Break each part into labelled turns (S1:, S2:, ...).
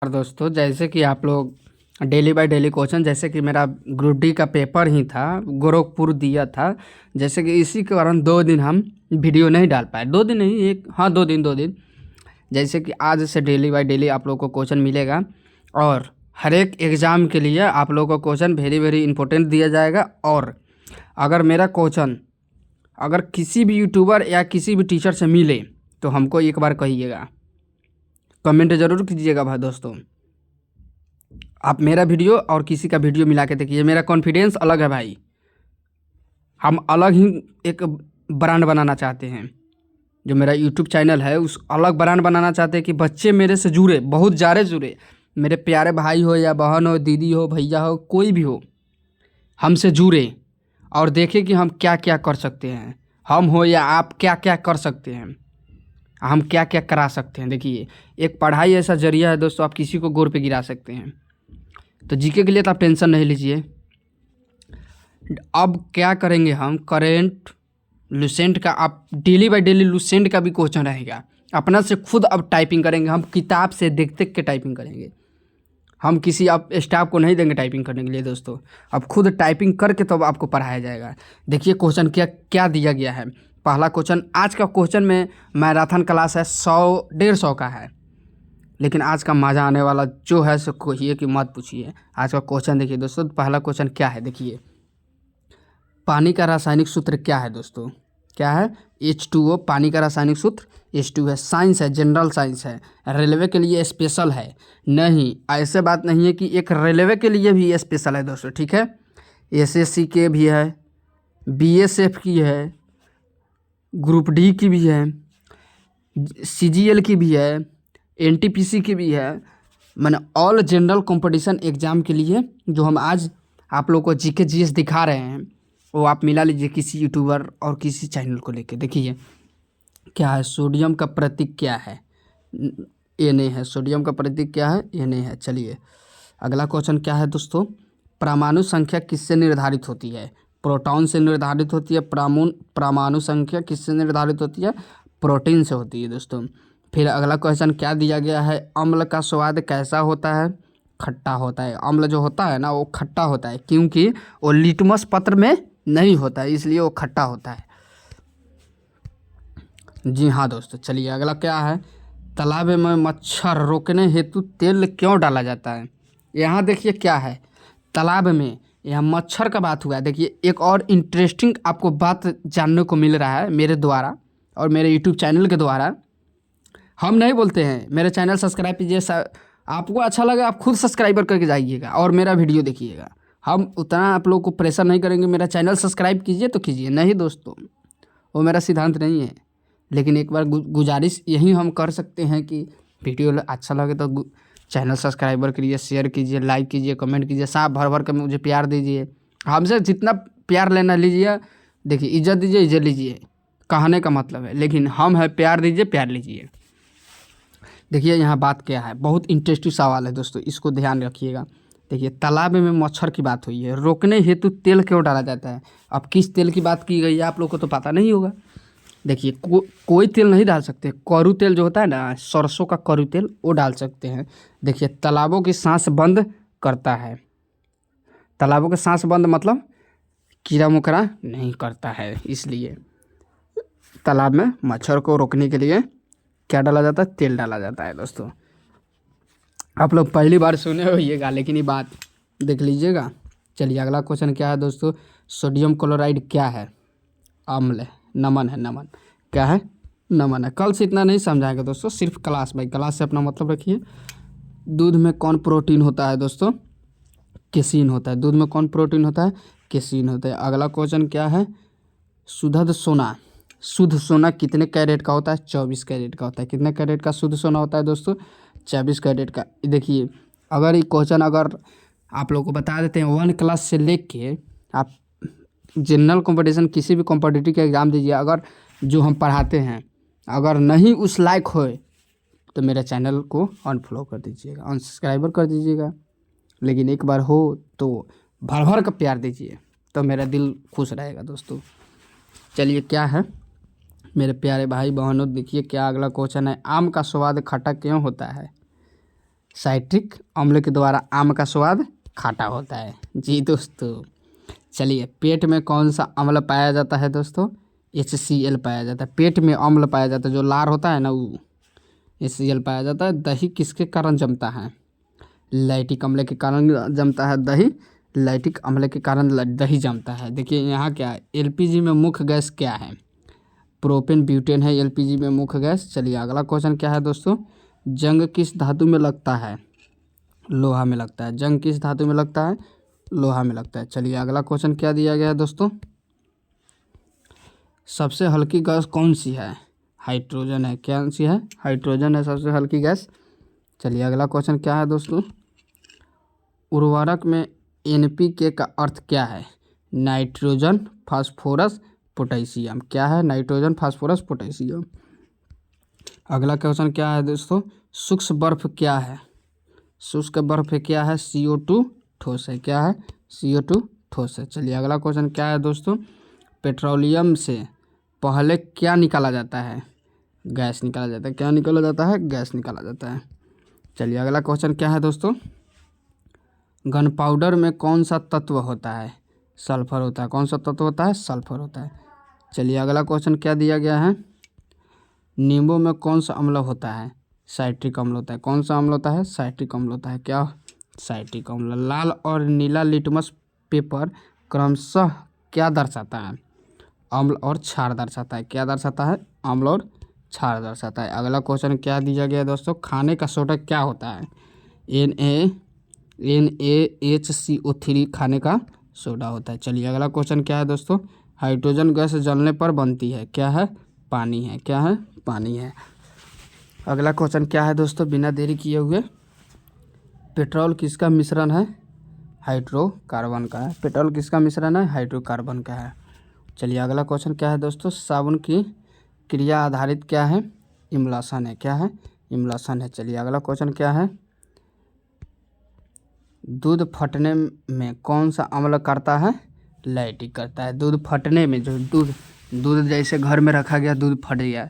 S1: और दोस्तों, जैसे कि आप लोग डेली बाय डेली क्वेश्चन, जैसे कि मेरा ग्रुप डी का पेपर ही था, गोरखपुर दिया था। जैसे कि इसी के कारण 2 दिन हम वीडियो नहीं डाल पाए। 2 दिन नहीं, एक हाँ 2 दिन। जैसे कि आज से डेली बाय डेली आप लोग को क्वेश्चन मिलेगा और हर एक एग्ज़ाम के लिए आप लोग को क्वेश्चन वेरी वेरी इंपॉर्टेंट दिया जाएगा। और अगर मेरा क्वेश्चन अगर किसी भी यूट्यूबर या किसी भी टीचर से मिले तो हमको एक बार कहिएगा, कमेंट ज़रूर कीजिएगा भाई दोस्तों। आप मेरा वीडियो और किसी का वीडियो मिला के देखिए, मेरा कॉन्फिडेंस अलग है भाई। हम अलग ही एक ब्रांड बनाना चाहते हैं। जो मेरा यूट्यूब चैनल है उस अलग ब्रांड बनाना चाहते हैं कि बच्चे मेरे से जुड़े, बहुत ज़्यादा जुड़े। मेरे प्यारे भाई हो या बहन हो, दीदी हो, भैया हो, कोई भी हो, हमसे जुड़े और देखें कि हम क्या क्या कर सकते हैं। हम हो या आप क्या क्या कर सकते हैं, हम क्या क्या करा सकते हैं। देखिए, एक पढ़ाई ऐसा जरिया है दोस्तों, आप किसी को गोर पे गिरा सकते हैं। तो जीके के लिए तो आप टेंशन नहीं लीजिए। अब क्या करेंगे हम, करेंट लुसेंट का आप डेली बाय डेली लुसेंट का भी क्वेश्चन रहेगा। अपना से खुद अब टाइपिंग करेंगे, हम किताब से देख देख के टाइपिंग करेंगे। हम किसी आप स्टाफ को नहीं देंगे टाइपिंग करने के लिए दोस्तों। अब खुद टाइपिंग करके तो अब आपको पढ़ाया जाएगा। देखिए क्वेश्चन क्या क्या दिया गया है। पहला क्वेश्चन, आज का क्वेश्चन में मैराथन क्लास है, 100-150 का है। लेकिन आज का मज़ा आने वाला जो है सो कहिए कि मत पूछिए। आज का क्वेश्चन देखिए दोस्तों, पहला क्वेश्चन क्या है देखिए। पानी का रासायनिक सूत्र क्या है दोस्तों? क्या है? H2O। पानी का रासायनिक सूत्र H2 है। साइंस है, जनरल साइंस है, रेलवे के लिए स्पेशल है। नहीं, ऐसे बात नहीं है कि एक रेलवे के लिए भी स्पेशल है दोस्तों, ठीक है। SSC के भी है, BSF की है, ग्रुप डी की भी है, CGL की भी है, NTPC की भी है। मैंने ऑल जनरल कंपटीशन एग्ज़ाम के लिए जो हम आज आप लोग को जीके जीएस दिखा रहे हैं, वो आप मिला लीजिए किसी यूट्यूबर और किसी चैनल को लेके। देखिए क्या है, सोडियम का प्रतीक क्या है? ये नहीं है। सोडियम का प्रतीक क्या है? ये नहीं है। चलिए अगला क्वेश्चन क्या है दोस्तों। परमाणु संख्या किससे निर्धारित होती है? प्रोटॉन से निर्धारित होती है। परमाणु संख्या किससे निर्धारित होती है? प्रोटीन से होती है दोस्तों। फिर अगला क्वेश्चन क्या दिया गया है, अम्ल का स्वाद कैसा होता है? खट्टा होता है। अम्ल जो होता है ना वो खट्टा होता है, क्योंकि वो लिटमस पत्र में नहीं होता है, इसलिए वो खट्टा होता है। जी हाँ दोस्तों। चलिए अगला क्या है, तालाब में मच्छर रोकने हेतु तेल क्यों डाला जाता है? यहाँ देखिए क्या है, तालाब में यहाँ मच्छर का बात हुआ है। देखिए एक और इंटरेस्टिंग आपको बात जानने को मिल रहा है मेरे द्वारा और मेरे यूट्यूब चैनल के द्वारा। हम नहीं बोलते हैं, मेरे चैनल सब्सक्राइब कीजिए। आपको अच्छा लगे आप खुद सब्सक्राइबर करके जाइएगा और मेरा वीडियो देखिएगा। हम उतना आप लोग को प्रेशर नहीं करेंगे, मेरा चैनल सब्सक्राइब कीजिए तो कीजिए, नहीं दोस्तों वो मेरा सिद्धांत नहीं है। लेकिन एक बार गुजारिश यही हम कर सकते हैं कि वीडियो अच्छा लगे तो चैनल सब्सक्राइबर करिए, शेयर कीजिए, लाइक कीजिए, कमेंट कीजिए, साथ भर भर कर मुझे प्यार दीजिए। हमसे जितना प्यार लेना लीजिए। देखिए इज्जत दीजिए, इज्जत लीजिए, कहने का मतलब है। लेकिन हम है प्यार दीजिए, प्यार लीजिए। देखिए यहाँ बात क्या है, बहुत इंटरेस्टिंग सवाल है दोस्तों, इसको ध्यान रखिएगा। देखिए तालाब में मच्छर की बात हुई है, रोकने हेतु तेल क्यों डाला जाता है? अब किस तेल की बात की गई है आप लोग को तो पता नहीं होगा। देखिए कोई तेल नहीं डाल सकते। करू तेल जो होता है ना, सरसों का करू तेल, वो डाल सकते हैं। देखिए तालाबों की सांस बंद करता है। तालाबों की सांस बंद मतलब कीड़ा मकोड़ा नहीं करता है, इसलिए तालाब में मच्छर को रोकने के लिए क्या डाला जाता है? तेल डाला जाता है दोस्तों। आप लोग पहली बार सुने होइएगा, लेकिन ये बात देख लीजिएगा। चलिए अगला क्वेश्चन क्या है दोस्तों, सोडियम क्लोराइड क्या है? अम्ल है, नमन है। नमन क्या है? नमन है। कल से इतना नहीं समझाएंगे दोस्तों, सिर्फ क्लास बाई क्लास से अपना मतलब रखिए। दूध में कौन प्रोटीन होता है दोस्तों? केसीन होता है। दूध में कौन प्रोटीन होता है? केसीन होता है। अगला क्वेश्चन क्या है, शुद्ध सोना। शुद्ध सोना कितने कैरेट का होता है? 24 कैरेट का होता है। कितने कैरेट का शुद्ध सोना होता है दोस्तों? 24 कैरेट का। देखिए अगर ये क्वेश्चन अगर आप लोग को बता देते हैं 1 क्लास से लेके आप जनरल कंपटीशन किसी भी कॉम्पिटिटिव का एग्ज़ाम दीजिए, अगर जो हम पढ़ाते हैं अगर नहीं उस लायक होए तो मेरे चैनल को अनफॉलो कर दीजिएगा, अनसब्सक्राइबर कर दीजिएगा। लेकिन एक बार हो तो भर भर का प्यार दीजिए, तो मेरा दिल खुश रहेगा दोस्तों। चलिए क्या है मेरे प्यारे भाई बहनों, देखिए क्या अगला क्वेश्चन है, आम का स्वाद खट्टा क्यों होता है? साइट्रिक अम्ल के द्वारा आम का स्वाद खट्टा होता है। जी दोस्तों, चलिए पेट में कौन सा अम्ल पाया जाता है दोस्तों? HCl पाया जाता है। पेट में अम्ल पाया जाता है, जो लार होता है ना वो HCl पाया जाता है। दही किसके कारण जमता है? लैक्टिक अम्ल के कारण जमता है दही। लैक्टिक अम्ल के कारण दही जमता है। देखिए यहाँ क्या है, LPG में मुख्य गैस क्या है? प्रोपेन ब्यूटेन है LPG में मुख्य गैस। चलिए अगला क्वेश्चन क्या है दोस्तों? जंग किस धातु में लगता है? लोहा में लगता है। जंग किस धातु में लगता है? लोहा में लगता है। चलिए अगला क्वेश्चन क्या दिया गया है दोस्तों? सबसे हल्की गैस कौन सी है? हाइड्रोजन है। कौन सी है? हाइड्रोजन है सबसे हल्की गैस। चलिए अगला क्वेश्चन क्या है दोस्तों? उर्वरक में NPK का अर्थ क्या है? Nitrogen, phosphorus, potassium. क्या है? Nitrogen, phosphorus, potassium. अगला क्वेश्चन क्या है दोस्तों? शुष्क बर्फ क्या है? शुष्क बर्फ क्या है? CO2 ठोस है। क्या है? CO2 ठोस है। चलिए अगला क्वेश्चन क्या है दोस्तों? पेट्रोलियम से पहले क्या निकाला जाता है? गैस निकाला जाता है। क्या निकाला जाता है? गैस निकाला जाता है। चलिए अगला क्वेश्चन क्या है दोस्तों? गन पाउडर में कौन सा तत्व होता है? सल्फर होता है। कौन सा तत्व होता है? सल्फर होता है। चलिए अगला क्वेश्चन क्या दिया गया है? नींबू में कौन सा अम्ल होता है? साइट्रिक अम्ल होता है। कौन सा अम्ल होता है? साइट्रिक अम्ल होता है। क्या? साइट्रिक अम्ल। लाल और नीला लिटमस पेपर क्रमशः क्या दर्शाता है? अम्ल और क्षार दर्शाता है। क्या दर्शाता है? अम्ल और क्षार दर्शाता है। अगला क्वेश्चन क्या दिया गया है दोस्तों? खाने का सोडा क्या होता है? NaHCO3 खाने का सोडा होता है। चलिए अगला क्वेश्चन क्या है दोस्तों? हाइड्रोजन गैस जलने पर बनती है। क्या है? पानी है। क्या है? पानी है। अगला क्वेश्चन क्या है दोस्तों? बिना देरी किए हुए, पेट्रोल किसका मिश्रण है? हाइड्रोकार्बन का है। पेट्रोल किसका मिश्रण है? हाइड्रोकार्बन का है। चलिए अगला क्वेश्चन क्या है दोस्तों? साबुन की क्रिया आधारित क्या है? इम्लसन है। क्या है? इम्लसन है। चलिए अगला क्वेश्चन क्या है? दूध फटने में कौन सा अम्ल करता है? लैक्टिक करता है। दूध फटने में, जो दूध जैसे घर में रखा गया, दूध फट गया,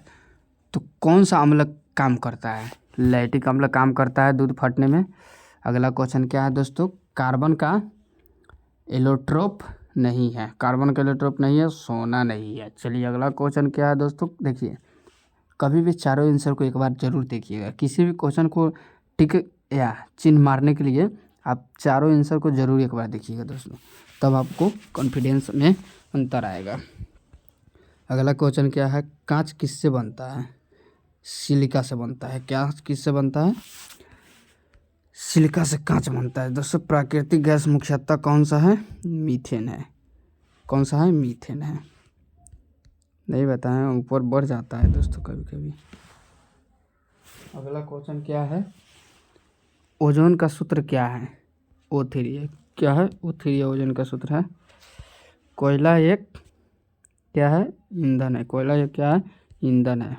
S1: तो कौन सा अम्ल काम करता है? लैक्टिक अम्ल काम करता है दूध फटने में। अगला क्वेश्चन क्या है दोस्तों? कार्बन का एलोट्रोप नहीं है। कार्बन का एलोट्रोप नहीं है, सोना नहीं है। चलिए अगला क्वेश्चन क्या है दोस्तों? देखिए कभी भी चारों आंसर को एक बार जरूर देखिएगा। किसी भी क्वेश्चन को टिक या चिन्ह मारने के लिए आप चारों आंसर को जरूर एक बार देखिएगा दोस्तों, तब आपको कॉन्फिडेंस में अंतर आएगा। अगला क्वेश्चन क्या है? कांच किससे बनता है? सिलिका से बनता है। क्या किससे बनता है? सिलिका से कांच बनता है। दोस्तों प्राकृतिक गैस मुख्यतः कौन सा है? मीथेन है। कौन सा है? मीथेन है। नहीं बताएं, ऊपर बढ़ जाता है दोस्तों कभी कभी। अगला क्वेश्चन क्या है? ओजोन का सूत्र क्या है? O3 है। क्या है? O3 ओजोन का सूत्र है। कोयला एक क्या है? ईंधन है। कोयला एक क्या है? ईंधन है।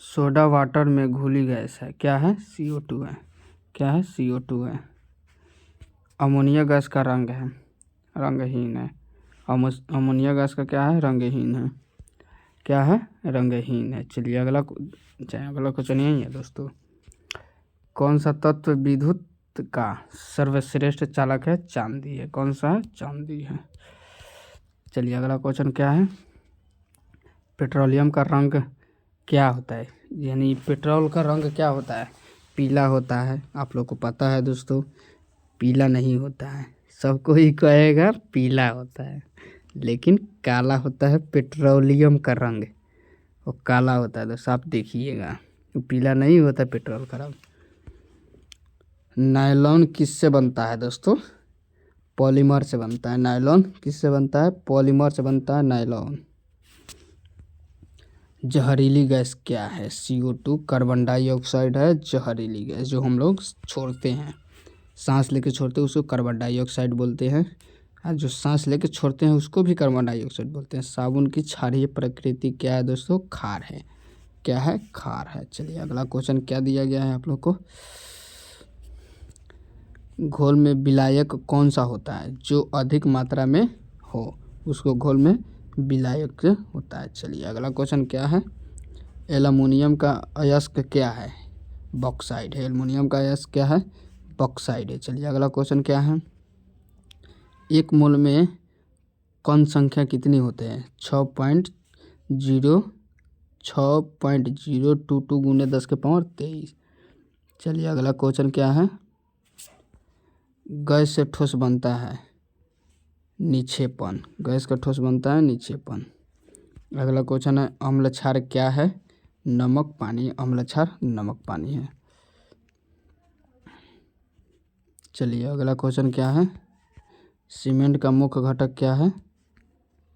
S1: सोडा वाटर में घुली गैस है। क्या है? CO2 है। क्या है? CO2 है। अमोनिया गैस का रंग है? रंगहीन है। अमोनिया गैस का क्या है? रंगहीन है। क्या है? रंगहीन है। चलिए अगला क्वेश्चन यही है दोस्तों। कौन सा तत्व विद्युत का सर्वश्रेष्ठ चालक है? चांदी है। कौन सा है? चांदी है। चलिए अगला क्वेश्चन क्या है? पेट्रोलियम का रंग क्या होता है? यानी पेट्रोल का रंग क्या होता है? पीला होता है। आप लोग को पता है दोस्तों, पीला नहीं होता है। सबको ही कहेगा पीला होता है, लेकिन काला होता है। पेट्रोलियम का रंग वो काला होता है दोस्तों, आप देखिएगा, पीला नहीं होता पेट्रोल का रंग। नायलॉन किससे बनता है दोस्तों? पॉलीमर से बनता है। नायलॉन किससे बनता है? पॉलीमर से बनता है नायलॉन। जहरीली गैस क्या है? CO2 कार्बन डाइऑक्साइड है जहरीली गैस, जो हम लोग छोड़ते हैं, सांस लेके छोड़ते हैं, उसको कार्बन डाइऑक्साइड बोलते हैं। और जो सांस लेके छोड़ते हैं उसको भी कार्बन डाइऑक्साइड बोलते हैं। साबुन की क्षारीय प्रकृति क्या है दोस्तों? खार है। क्या है? खार है। चलिए अगला क्वेश्चन क्या दिया गया है आप लोग को? घोल में विलायक कौन सा होता है? जो अधिक मात्रा में हो उसको घोल में विलायक होता है। चलिए अगला क्वेश्चन क्या है? एल्युमिनियम का अयस्क क्या है? बॉक्साइड है। एल्युमिनियम का अयस्क क्या है? बॉक्साइड है। चलिए अगला क्वेश्चन क्या है? एक मोल में कण संख्या कितनी होते हैं? 6.022 गुने 10⁻23। चलिए अगला क्वेश्चन क्या है? गैस से ठोस बनता है निक्षेपण। गैस का ठोस बनता है निक्षेपण। अगला क्वेश्चन है अम्ल क्षार क्या है? नमक पानी। अम्ल क्षार नमक पानी है। चलिए अगला क्वेश्चन क्या है? सीमेंट का मुख्य घटक क्या है?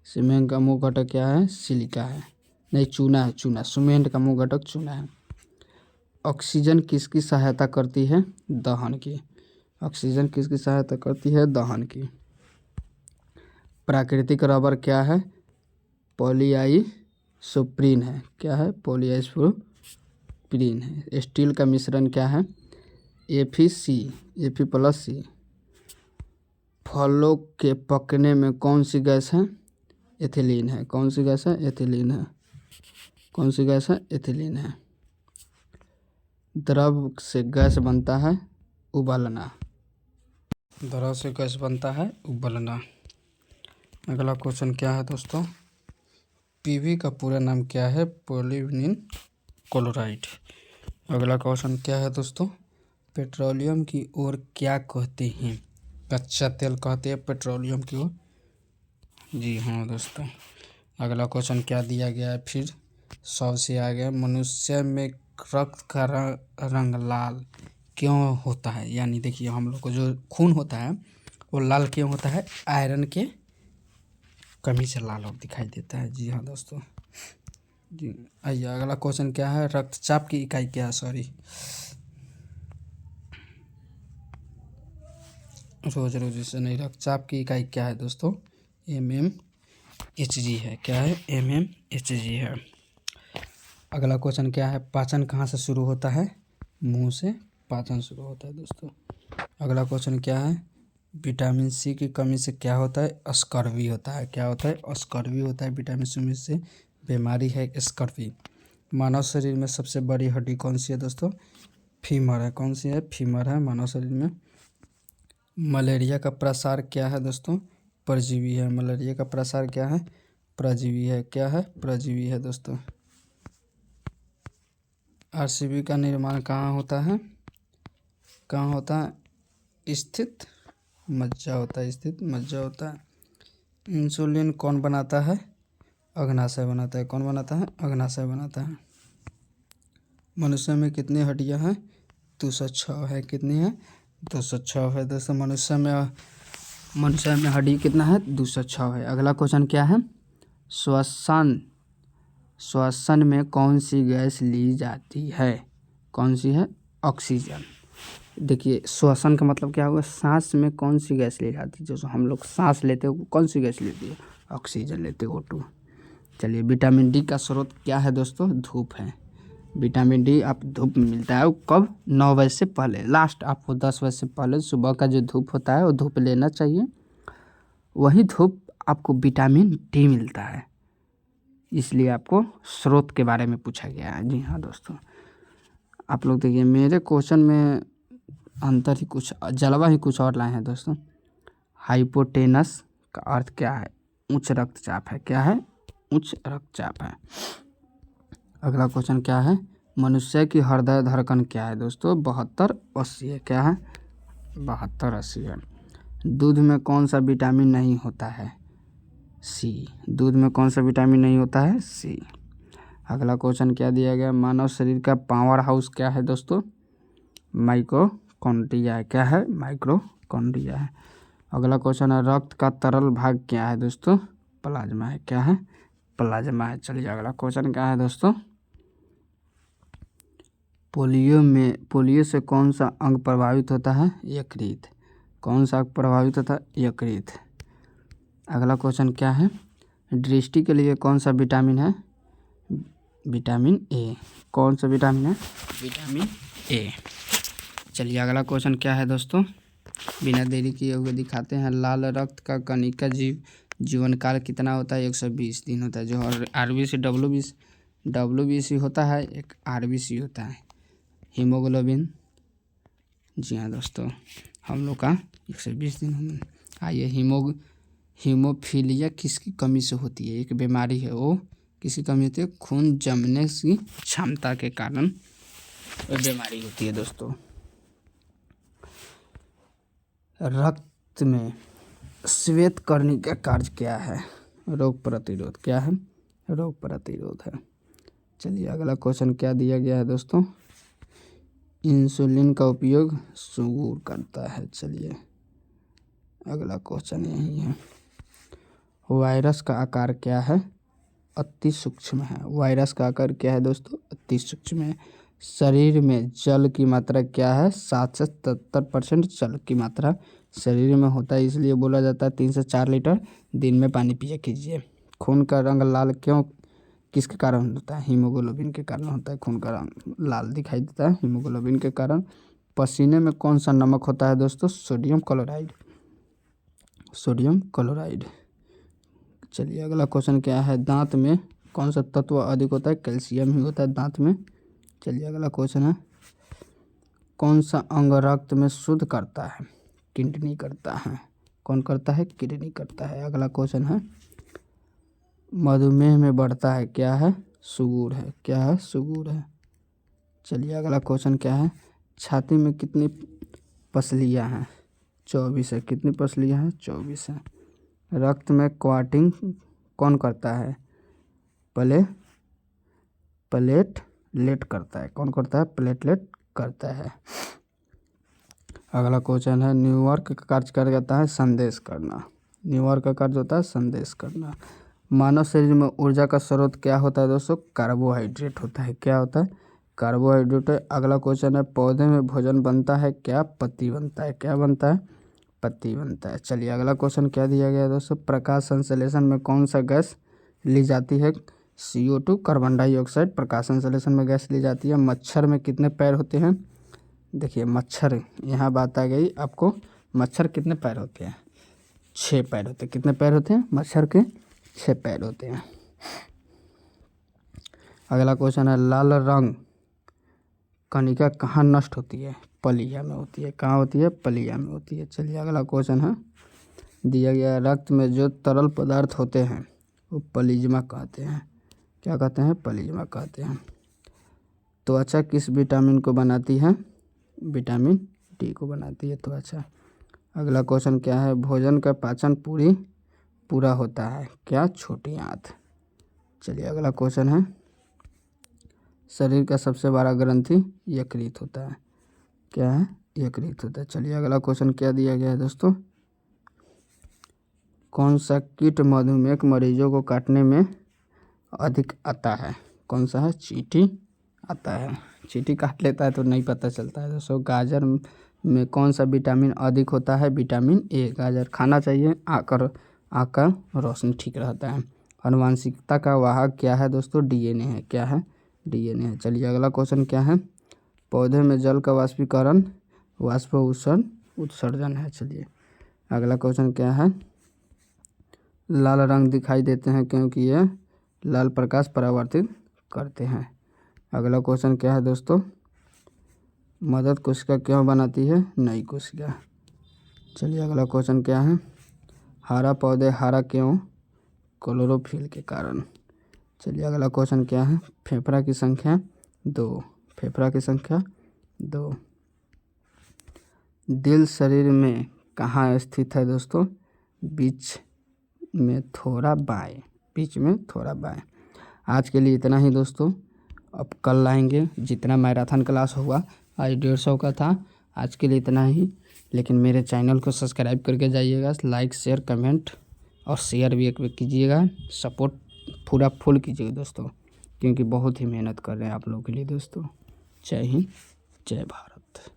S1: सीमेंट का मुख्य घटक क्या है? सिलिका है। नहीं, चूना है। चूना। सीमेंट का मुख्य घटक चूना है। ऑक्सीजन किसकी सहायता करती है? दहन की। ऑक्सीजन किसकी सहायता करती है? दहन की। प्राकृतिक रबर क्या है? पॉलीआइसोप्रीन है। क्या है? पॉलीआइसोप्रीन है। स्टील का मिश्रण क्या है? Fe+C। फलों के पकने में कौन सी गैस है? एथिलीन है। कौन सी गैस है? एथिलीन है। कौन सी गैस है? एथिलीन है। द्रव से गैस बनता है उबलना। द्रव से गैस बनता है उबलना। अगला क्वेश्चन क्या है दोस्तों? पीवी का पूरा नाम क्या है? Polyvinyl chloride. अगला क्वेश्चन क्या है दोस्तों? पेट्रोलियम की ओर क्या कहते हैं? कच्चा तेल कहते हैं पेट्रोलियम की ओर। जी हाँ दोस्तों। अगला क्वेश्चन क्या दिया गया है? फिर 100 से आ गया। मनुष्य में रक्त का रंग लाल क्यों होता है? यानी देखिए हम लोग को जो खून होता है वो लाल क्यों होता है? आयरन के कमी से लाल और दिखाई देता है। जी हाँ दोस्तों। जी आइए अगला क्वेश्चन क्या है? रक्तचाप की इकाई क्या है? सॉरी, रोज रोज इससे नहीं। रक्तचाप की इकाई क्या है दोस्तों? mmHg है। क्या है? mmHg है। अगला क्वेश्चन क्या है? पाचन कहाँ से शुरू होता है? मुंह से पाचन शुरू होता है दोस्तों। अगला क्वेश्चन क्या है? विटामिन सी की कमी से क्या होता है? स्कर्वी होता है। क्या होता है? स्कर्वी होता है। विटामिन सी से बीमारी है स्कर्वी। मानव शरीर में सबसे बड़ी हड्डी कौन सी है दोस्तों? फीमर है। कौन सी है? फीमर है मानव शरीर में। मलेरिया का प्रसार क्या है दोस्तों? परजीवी है। मलेरिया का प्रसार क्या है? परजीवी है। क्या है? परजीवी है दोस्तों। आरसीबी का निर्माण कहाँ होता है? कहाँ होता है? स्थित मज्जा होता है। स्थित मज्जा होता है। इंसुलिन कौन बनाता है? अग्नाशय बनाता है। कौन बनाता है? अग्नाशय बनाता है। मनुष्य में कितनी हड्डियां हैं? 206 है। कितनी है? 206 है दोस्तों। मनुष्य में हड्डी कितना है? 206 है। अगला क्वेश्चन क्या है? श्वसन में कौन सी गैस ली जाती है? कौन सी है? ऑक्सीजन। देखिए श्वसन का मतलब क्या होगा? सांस में कौन सी गैस ली जाती है? जो हम लोग सांस लेते हैं कौन सी गैस लेती है? ऑक्सीजन लेते हैं, O2। चलिए विटामिन डी का स्रोत क्या है दोस्तों? धूप है। विटामिन डी आप धूप में मिलता है। वो कब? 9 बजे से पहले। लास्ट आपको 10 बजे से पहले सुबह का जो धूप होता है वो धूप लेना चाहिए। वही धूप आपको विटामिन डी मिलता है। इसलिए आपको स्रोत के बारे में पूछा गया है। जी हाँ दोस्तों। आप लोग देखिए मेरे क्वेश्चन में अंतर ही कुछ, जलवा ही कुछ और लाए हैं दोस्तों। हाइपोटेनस का अर्थ क्या है? उच्च रक्तचाप है। क्या है? उच्च रक्तचाप है। अगला क्वेश्चन क्या है? मनुष्य की हृदय धड़कन क्या है दोस्तों? 72-80 है। क्या है? 72-80 है। दूध में कौन सा विटामिन नहीं होता है? सी। दूध में कौन सा विटामिन नहीं होता है? सी। अगला क्वेश्चन क्या दिया गया? मानव शरीर का पावर हाउस क्या है दोस्तों? माइटोकॉन्ड्रिया है। क्या है? माइटोकॉन्ड्रिया है। अगला क्वेश्चन है रक्त का तरल भाग क्या है दोस्तों? प्लाज्मा है। क्या है? प्लाज्मा है। चलिए अगला क्वेश्चन क्या है दोस्तों? पोलियो से कौन सा अंग प्रभावित होता है? यकृत। कौन सा अंग प्रभावित होता है? यकृत। अगला क्वेश्चन क्या है? दृष्टि के लिए कौन सा विटामिन है? Vitamin A. कौन सा विटामिन है? Vitamin A. चलिए अगला क्वेश्चन क्या है दोस्तों? बिना देरी किए हुए दिखाते हैं। लाल रक्त का कणिका जीवन काल कितना होता है? 120 दिन होता है। जो RBC WBC WBC होता है, एक RBC होता है, हीमोग्लोबिन। जी हाँ दोस्तों, हम लोग का 120 दिन। आइए, हीमोफीलिया किसकी कमी से होती है? एक बीमारी है, वो किसकी कमी होती है? खून जमने की क्षमता के कारण वो बीमारी होती है दोस्तों। रक्त में श्वेत कणिका का कार्य क्या है? रोग प्रतिरोध। क्या है? रोग प्रतिरोध है। चलिए अगला क्वेश्चन क्या दिया गया है दोस्तों? इंसुलिन का उपयोग सुगुर करता है। चलिए अगला क्वेश्चन यही है। वायरस का आकार क्या है? अति सूक्ष्म है। वायरस का आकार क्या है दोस्तों? अति सूक्ष्म है। शरीर में जल की मात्रा क्या है? 7 से 77% जल की मात्रा शरीर में होता है, इसलिए बोला जाता है 3 से 4 लीटर दिन में पानी पिया कीजिए। खून का रंग लाल क्यों, किसके कारण होता है? हीमोग्लोबिन के कारण होता है। खून का रंग लाल दिखाई देता है हीमोग्लोबिन के कारण। पसीने में कौन सा नमक होता है दोस्तों? Sodium chloride. Sodium chloride. चलिए अगला क्वेश्चन क्या है? दांत में कौन सा तत्व अधिक होता है? कैल्शियम ही होता है दांत में। चलिए अगला क्वेश्चन है। कौन सा अंग रक्त में शुद्ध करता है? किडनी करता है। कौन करता है? किडनी करता है। अगला क्वेश्चन है। मधुमेह में बढ़ता है, क्या है? सुगुर है। क्या है? सुगुर है। चलिए अगला क्वेश्चन क्या है? छाती में कितनी पसलियाँ हैं? 24 है। कितनी पसलियाँ हैं? 24 है। रक्त में क्लॉटिंग कौन करता है? प्लेटलेट करता है। कौन करता है? प्लेटलेट करता है। अगला क्वेश्चन है। न्यूयॉर्क का कार्य क्या करता है? संदेश करना। न्यूयॉर्क का कार्य होता है संदेश करना। मानव शरीर में ऊर्जा का स्रोत क्या होता है दोस्तों? कार्बोहाइड्रेट होता है। क्या होता है? कार्बोहाइड्रेट है। अगला क्वेश्चन है। पौधे में भोजन बनता है, क्या? पत्ती बनता है। क्या बनता है? पत्ती बनता है। चलिए अगला क्वेश्चन क्या दिया गया है दोस्तों? प्रकाश संश्लेषण में कौन सा गैस ली जाती है? CO2, कार्बन डाइऑक्साइड प्रकाश संश्लेषण में गैस ली जाती है। मच्छर में कितने पैर होते हैं? देखिए मच्छर, यहाँ बात आ गई आपको, मच्छर कितने पैर होते हैं? 6 पैर होते हैं। कितने पैर होते हैं मच्छर के? 6 पैर होते हैं। अगला क्वेश्चन है। लाल रंग कणिका कहाँ नष्ट होती है? पलिया में होती है। कहाँ होती है? पलिया में होती है। चलिए अगला क्वेश्चन है दिया गया है। रक्त में जो तरल पदार्थ होते हैं वो प्लाज्मा कहते हैं। क्या कहते हैं? प्लाज्मा कहते हैं। त्वचा किस विटामिन को बनाती है? विटामिन D को बनाती है त्वचा। अगला क्वेश्चन क्या है? भोजन का पाचन पूरा होता है, क्या? छोटी आंत। चलिए अगला क्वेश्चन है। शरीर का सबसे बड़ा ग्रंथि यकृत होता है। क्या है? यकृत होता है। चलिए अगला क्वेश्चन क्या दिया गया है दोस्तों? कौन सा कीट मधुमेह मरीजों को काटने में अधिक आता है? कौन सा है? चींटी आता है। चींटी काट लेता है तो नहीं पता चलता है दोस्तों। गाजर में कौन सा विटामिन अधिक होता है? Vitamin A। गाजर खाना चाहिए, आँख का रोशनी ठीक रहता है। आनुवंशिकता का वाहक क्या है दोस्तों? DNA है। क्या है? DNA है। चलिए अगला क्वेश्चन क्या है? पौधे में जल का वाष्पीकरण उत्सर्जन है। चलिए अगला क्वेश्चन क्या है? लाल रंग दिखाई देते हैं क्योंकि ये लाल प्रकाश परावर्तित करते हैं। अगला क्वेश्चन क्या है दोस्तों? मदद कोशिका क्यों बनाती है? नई कोशिका। चलिए अगला क्वेश्चन क्या है? हरा पौधे हरा क्यों? क्लोरोफिल के कारण। चलिए अगला क्वेश्चन क्या है? फेफड़ा की संख्या 2। फेफड़ा की संख्या 2। दिल शरीर में कहाँ स्थित है दोस्तों? बीच में थोड़ा बाएं। बीच में थोड़ा बाएं। आज के लिए इतना ही दोस्तों। अब कल लाएंगे। जितना मैराथन क्लास हुआ आज 150 का था। आज के लिए इतना ही। लेकिन मेरे चैनल को सब्सक्राइब करके जाइएगा। लाइक शेयर कमेंट और शेयर भी एक कीजिएगा। सपोर्ट पूरा फुल कीजिएगा दोस्तों, क्योंकि बहुत ही मेहनत कर रहे हैं आप लोगों के लिए दोस्तों। जय हिंद, जय भारत।